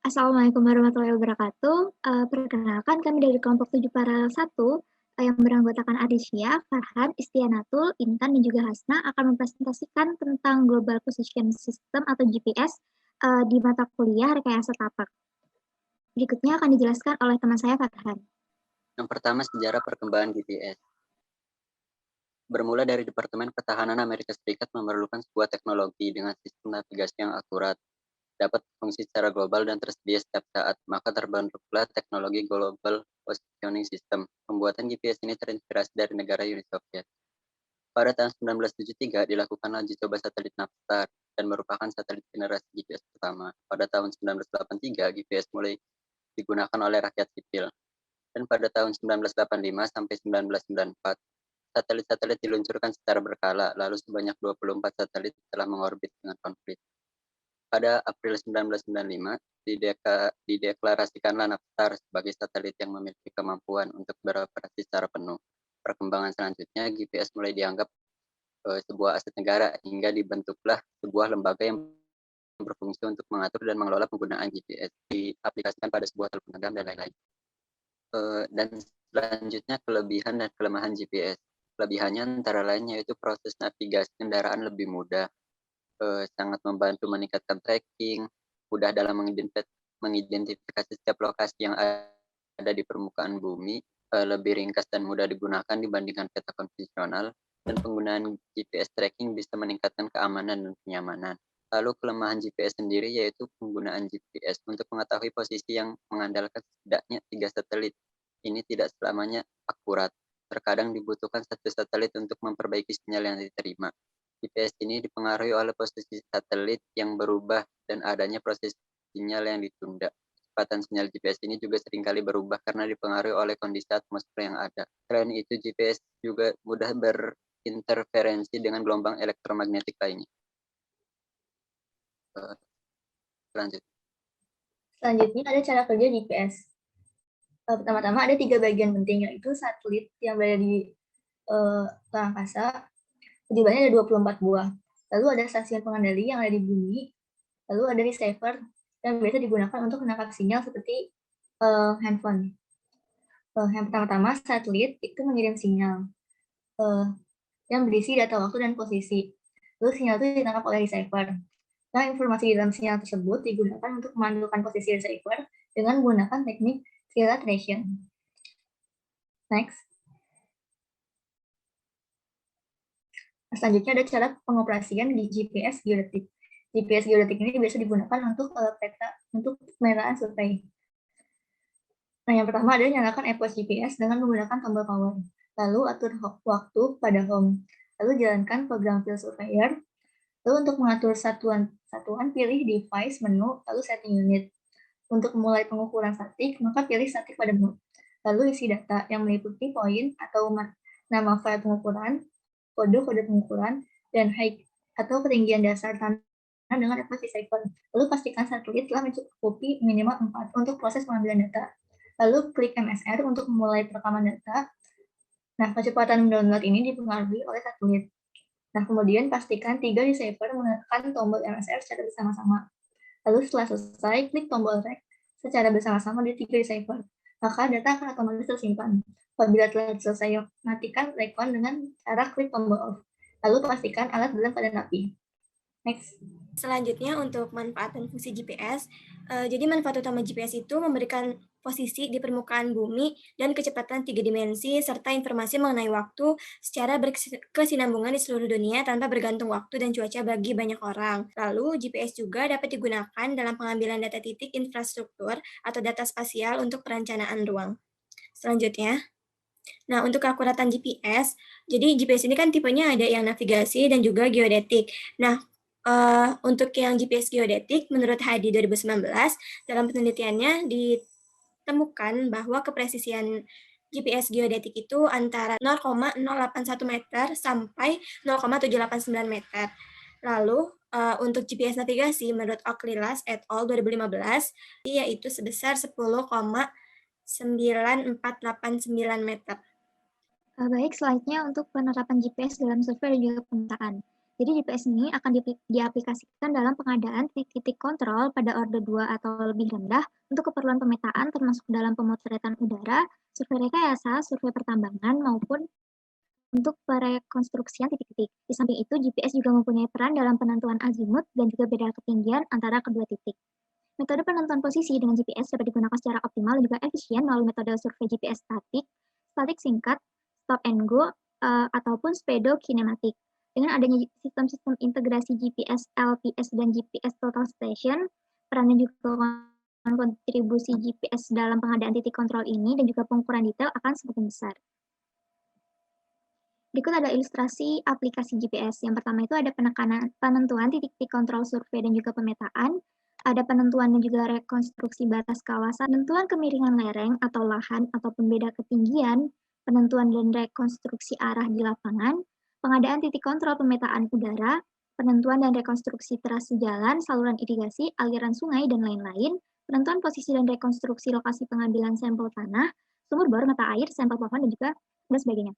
Assalamualaikum warahmatullahi wabarakatuh. Perkenalkan kami dari kelompok 7 Paralel 1 yang beranggotakan Adisya, Farhan, Istianatul, Intan, dan juga Hasna akan mempresentasikan tentang Global Position System atau GPS di mata kuliah Rekayasa Tapak. Berikutnya akan dijelaskan oleh teman saya, Farhan. Yang pertama, sejarah perkembangan GPS. Bermula dari Departemen Pertahanan Amerika Serikat memerlukan sebuah teknologi dengan sistem navigasi yang akurat, dapat berfungsi secara global dan tersedia setiap saat, maka terbentuklah teknologi Global Positioning System. Pembuatan GPS ini terinspirasi dari negara Uni Soviet. Pada tahun 1973 dilakukan uji coba satelit Navstar dan merupakan satelit generasi GPS pertama. Pada tahun 1983 GPS mulai digunakan oleh rakyat sipil. Dan pada tahun 1985 sampai 1994 satelit-satelit diluncurkan secara berkala, lalu sebanyak 24 satelit telah mengorbit dengan konflik. Pada April 1995, dideklarasikanlah Navstar sebagai satelit yang memiliki kemampuan untuk beroperasi secara penuh. Perkembangan selanjutnya, GPS mulai dianggap sebuah aset negara, hingga dibentuklah sebuah lembaga yang berfungsi untuk mengatur dan mengelola penggunaan GPS, diaplikasikan pada sebuah telepon genggam dan lain-lain. Dan selanjutnya, kelebihan dan kelemahan GPS. Kelebihannya antara lain yaitu proses navigasi kendaraan lebih mudah, sangat membantu meningkatkan tracking, mudah dalam mengidentifikasi setiap lokasi yang ada di permukaan bumi, lebih ringkas dan mudah digunakan dibandingkan peta konvensional, dan penggunaan GPS tracking bisa meningkatkan keamanan dan kenyamanan. Lalu kelemahan GPS sendiri yaitu penggunaan GPS untuk mengetahui posisi yang mengandalkan setidaknya 3 satelit. Ini tidak selamanya akurat. Terkadang dibutuhkan satu satelit untuk memperbaiki sinyal yang diterima. GPS ini dipengaruhi oleh posisi satelit yang berubah dan adanya proses sinyal yang ditunda. Kecepatan sinyal GPS ini juga seringkali berubah karena dipengaruhi oleh kondisi atmosfer yang ada. Selain itu, GPS juga mudah berinterferensi dengan gelombang elektromagnetik lainnya. Selanjutnya ada cara kerja GPS. Pertama-tama ada 3 bagian penting, yaitu satelit yang berada di luar angkasa, jumlahnya ada 24 buah. Lalu ada stasiun pengendali yang ada di bumi, lalu ada receiver yang biasa digunakan untuk menangkap sinyal seperti handphone. Yang pertama-tama, satelit itu mengirim sinyal yang berisi data waktu dan posisi. Lalu sinyal itu ditangkap oleh receiver. Nah, informasi di dalam sinyal tersebut digunakan untuk memandukan posisi receiver dengan menggunakan teknik trilateration. Next. Selanjutnya ada cara pengoperasian di GPS geodetik. GPS geodetik ini biasa digunakan untuk peta untuk pemetaan survei. Nah, yang pertama adalah nyalakan ePOS GPS dengan menggunakan tombol power. Lalu atur waktu pada home. Lalu jalankan program Field Surveyor. Lalu untuk mengatur satuan pilih device menu, lalu setting unit. Untuk memulai pengukuran statik, maka pilih statik pada mode. Lalu isi data yang meliputi poin atau nama file pengukuran, kode pengukuran, dan height atau ketinggian dasar tanah dengan ePOS receiver. Lalu pastikan satelit telah mencukupi minimal 4 untuk proses pengambilan data. Lalu klik MSR untuk memulai perekaman data. Nah, kecepatan download ini dipengaruhi oleh satelit. Nah, kemudian pastikan 3 receiver menekan tombol MSR secara bersama-sama. Lalu setelah selesai, klik tombol rek secara bersama-sama di 3 receiver. Maka data akan otomatis tersimpan. Apabila telah selesai, matikan recon dengan cara klik tombol off. Lalu pastikan alat dalam keadaan api. Next. Selanjutnya untuk manfaat dan fungsi GPS. Jadi manfaat utama GPS itu memberikan posisi di permukaan bumi dan kecepatan 3 dimensi serta informasi mengenai waktu secara berkesinambungan di seluruh dunia tanpa bergantung waktu dan cuaca bagi banyak orang. Lalu GPS juga dapat digunakan dalam pengambilan data titik infrastruktur atau data spasial untuk perencanaan ruang. Selanjutnya, nah untuk keakuratan GPS, jadi GPS ini kan tipenya ada yang navigasi dan juga geodetik. Nah, untuk yang GPS geodetik, menurut Hadi 2019, dalam penelitiannya ditemukan bahwa kepresisian GPS geodetik itu antara 0,081 meter sampai 0,789 meter. Lalu, untuk GPS navigasi, menurut Oklilas et al. 2015, yaitu sebesar 10,9489 meter. Baik, selanjutnya untuk penerapan GPS dalam survei dan juga pemetaan. Jadi GPS ini akan diaplikasikan dalam pengadaan titik-titik kontrol pada orde 2 atau lebih rendah untuk keperluan pemetaan termasuk dalam pemotretan udara, survei rekayasa, survei pertambangan, maupun untuk perekonstruksian titik-titik. Di samping itu, GPS juga mempunyai peran dalam penentuan azimut dan juga beda ketinggian antara kedua titik. Metode penentuan posisi dengan GPS dapat digunakan secara optimal dan juga efisien melalui metode survei GPS statik singkat, stop and go, ataupun speedokinematik. Dengan adanya sistem-sistem integrasi GPS, LPS, dan GPS Total Station, peran dan juga kontribusi GPS dalam pengadaan titik kontrol ini dan juga pengukuran detail akan semakin besar. Berikut ada ilustrasi aplikasi GPS. Yang pertama itu ada penentuan titik-titik kontrol survei dan juga pemetaan, ada penentuan dan juga rekonstruksi batas kawasan, penentuan kemiringan lereng atau lahan ataupun beda ketinggian, penentuan dan rekonstruksi arah di lapangan, pengadaan titik kontrol pemetaan udara, penentuan dan rekonstruksi trase jalan, saluran irigasi, aliran sungai, dan lain-lain, penentuan posisi dan rekonstruksi lokasi pengambilan sampel tanah, sumur bor, mata air, sampel pohon, dan sebagainya.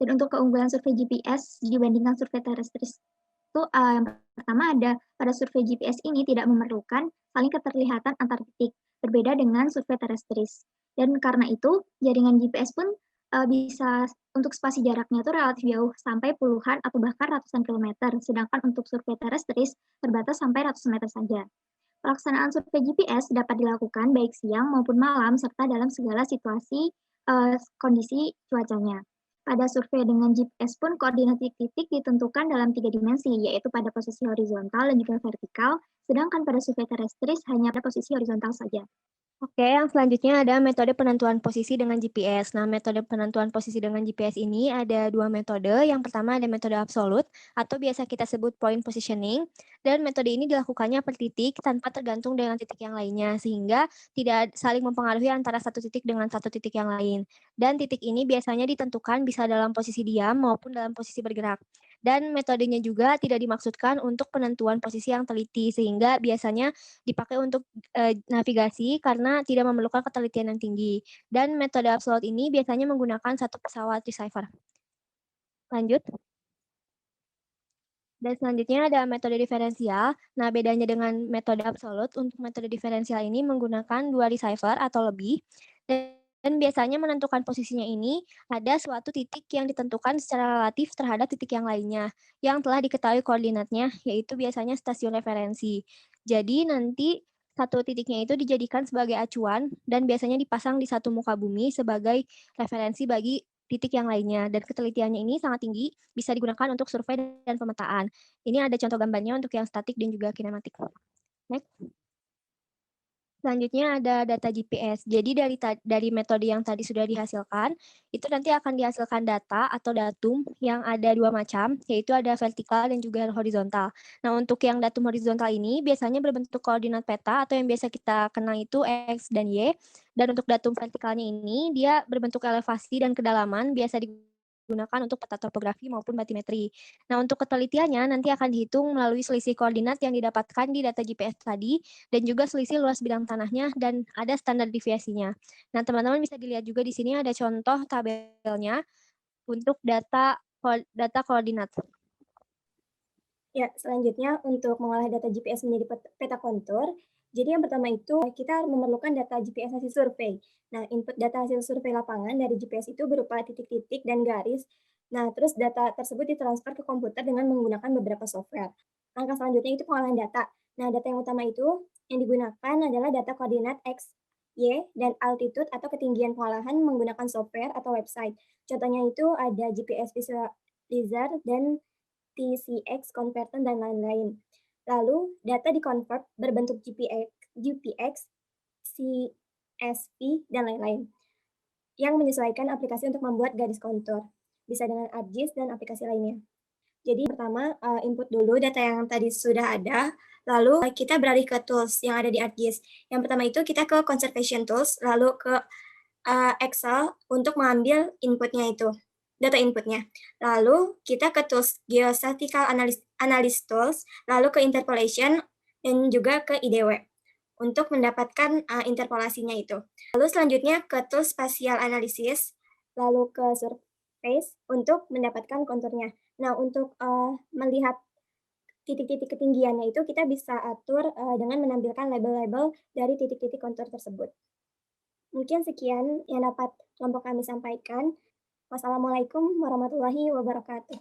Dan untuk keunggulan survei GPS dibandingkan survei terestris itu yang pertama ada pada survei GPS ini tidak memerlukan saling keterlihatan antar titik, berbeda dengan survei terestris. Dan karena itu jaringan GPS pun bisa untuk spasi jaraknya itu relatif jauh sampai puluhan atau bahkan ratusan kilometer, sedangkan untuk survei terestris terbatas sampai ratusan meter saja. Pelaksanaan survei GPS dapat dilakukan baik siang maupun malam serta dalam segala situasi kondisi cuacanya. Pada survei dengan GPS pun koordinat titik-titik ditentukan dalam 3 dimensi, yaitu pada posisi horizontal dan juga vertikal, sedangkan pada survei terestris hanya pada posisi horizontal saja. Oke, yang selanjutnya ada metode penentuan posisi dengan GPS. Nah, metode penentuan posisi dengan GPS ini ada 2 metode. Yang pertama ada metode absolut atau biasa kita sebut point positioning. Dan metode ini dilakukannya per titik tanpa tergantung dengan titik yang lainnya, sehingga tidak saling mempengaruhi antara satu titik dengan satu titik yang lain. Dan titik ini biasanya ditentukan bisa dalam posisi diam maupun dalam posisi bergerak. Dan metodenya juga tidak dimaksudkan untuk penentuan posisi yang teliti, sehingga biasanya dipakai untuk navigasi karena tidak memerlukan ketelitian yang tinggi. Dan metode absolut ini biasanya menggunakan satu pesawat receiver. Lanjut. Dan selanjutnya ada metode diferensial. Nah, bedanya dengan metode absolut, untuk metode diferensial ini menggunakan 2 receiver atau lebih. Dan biasanya menentukan posisinya ini ada suatu titik yang ditentukan secara relatif terhadap titik yang lainnya, yang telah diketahui koordinatnya, yaitu biasanya stasiun referensi. Jadi nanti satu titiknya itu dijadikan sebagai acuan dan biasanya dipasang di satu muka bumi sebagai referensi bagi titik yang lainnya. Dan ketelitiannya ini sangat tinggi, bisa digunakan untuk survei dan pemetaan. Ini ada contoh gambarnya untuk yang statik dan juga kinematik. Next. Selanjutnya ada data GPS. Jadi dari metode yang tadi sudah dihasilkan, itu nanti akan dihasilkan data atau datum yang ada 2 macam, yaitu ada vertikal dan juga horizontal. Nah, untuk yang datum horizontal ini biasanya berbentuk koordinat peta atau yang biasa kita kenal itu X dan Y. Dan untuk datum vertikalnya ini, dia berbentuk elevasi dan kedalaman, biasa digunakan untuk peta topografi maupun batimetri. Nah, untuk ketelitiannya nanti akan dihitung melalui selisih koordinat yang didapatkan di data GPS tadi dan juga selisih luas bidang tanahnya dan ada standar deviasinya. Nah, teman-teman bisa dilihat juga di sini ada contoh tabelnya untuk data koordinat. Ya, selanjutnya untuk mengolah data GPS menjadi peta kontur, jadi yang pertama itu kita memerlukan data GPS hasil survei. Nah, input data hasil survei lapangan dari GPS itu berupa titik-titik dan garis. Nah, terus data tersebut ditransfer ke komputer dengan menggunakan beberapa software. Langkah selanjutnya itu pengolahan data. Nah, data yang utama itu yang digunakan adalah data koordinat X, Y, dan altitude atau ketinggian pengolahan menggunakan software atau website. Contohnya itu ada GPS Visualizer dan TCX, Converter, dan lain-lain. Lalu, data di-convert berbentuk GPX, CSV, dan lain-lain. Yang menyesuaikan aplikasi untuk membuat garis kontur. Bisa dengan ArcGIS dan aplikasi lainnya. Jadi pertama, input dulu data yang tadi sudah ada, lalu kita beralih ke tools yang ada di ArcGIS. Yang pertama itu kita ke Conservation Tools, lalu ke Excel untuk mengambil inputnya itu. Data inputnya. Lalu kita ke tools Geostatistical Analysis Tools, lalu ke Interpolation, dan juga ke IDW untuk mendapatkan interpolasinya itu. Lalu selanjutnya ke tools Spatial Analysis, lalu ke Surface untuk mendapatkan konturnya. Nah, untuk melihat titik-titik ketinggiannya itu kita bisa atur dengan menampilkan label-label dari titik-titik kontur tersebut. Mungkin sekian yang dapat kelompok kami sampaikan. Wassalamualaikum warahmatullahi wabarakatuh.